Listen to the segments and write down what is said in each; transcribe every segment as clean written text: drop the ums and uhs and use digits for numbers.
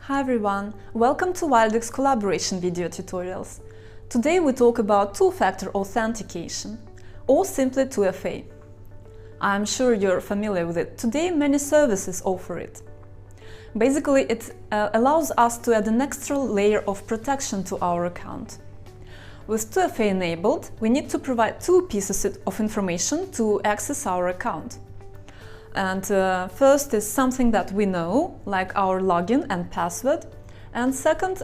Hi everyone, welcome to Wildix collaboration video tutorials. Today we talk about two-factor authentication, or simply 2FA. I'm sure you're familiar with it. Today many services offer it. Basically it allows us to add an extra layer of protection to our account. With 2FA enabled, we need to provide two pieces of information to access our account. And first is something that we know, like our login and password. And second,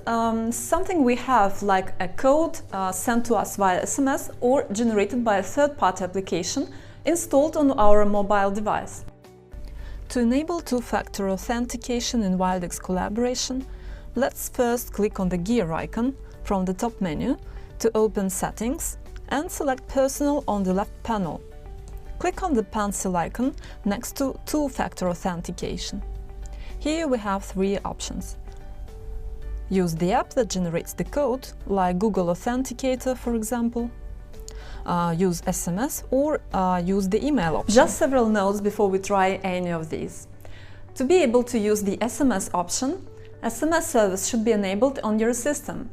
something we have, like a code sent to us via SMS or generated by a third-party application installed on our mobile device. To enable two-factor authentication in Wildix collaboration, let's first click on the gear icon from the top menu to open Settings and select Personal on the left panel. Click on the pencil icon next to two-factor authentication. Here we have three options. Use the app that generates the code, like Google Authenticator, for example. Use SMS or use the email option. Just several notes before we try any of these. To be able to use the SMS option, SMS service should be enabled on your system.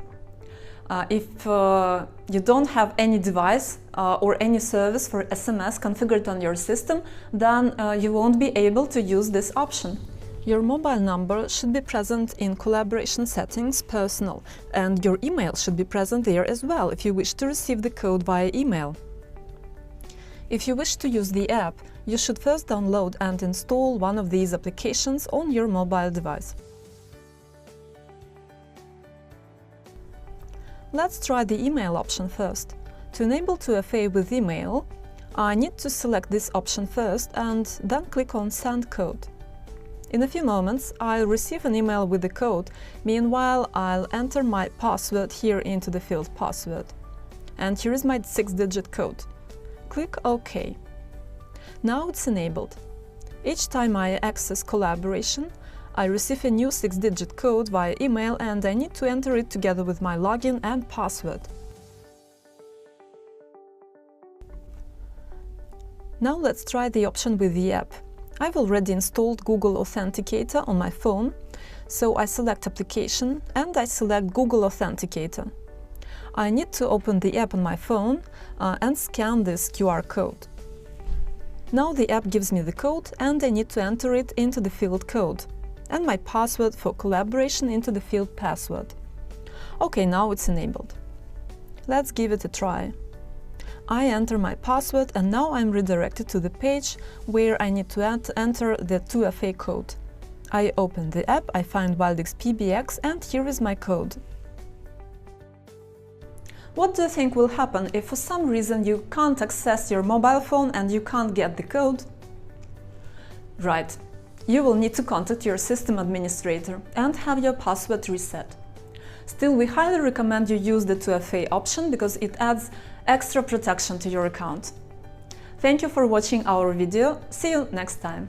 If you don't have any device or any service for SMS configured on your system, then you won't be able to use this option. Your mobile number should be present in Collaboration Settings, Personal, and your email should be present there as well if you wish to receive the code via email. If you wish to use the app, you should first download and install one of these applications on your mobile device. Let's try the email option first. To enable 2FA with email, I need to select this option first and then click on Send Code. In a few moments, I'll receive an email with the code. Meanwhile, I'll enter my password here into the field Password. And here is my 6-digit code. Click OK. Now it's enabled. Each time I access collaboration, I receive a new 6-digit code via email and I need to enter it together with my login and password. Now let's try the option with the app. I've already installed Google Authenticator on my phone, so I select Application and I select Google Authenticator. I need to open the app on my phone and scan this QR code. Now the app gives me the code and I need to enter it into the field Code and my password for collaboration into the field Password. OK, now it's enabled. Let's give it a try. I enter my password and now I'm redirected to the page where I need to enter the 2FA code. I open the app, I find Wildix PBX and here is my code. What do you think will happen if for some reason you can't access your mobile phone and you can't get the code? Right. You will need to contact your system administrator and have your password reset. Still, we highly recommend you use the 2FA option because it adds extra protection to your account. Thank you for watching our video. See you next time.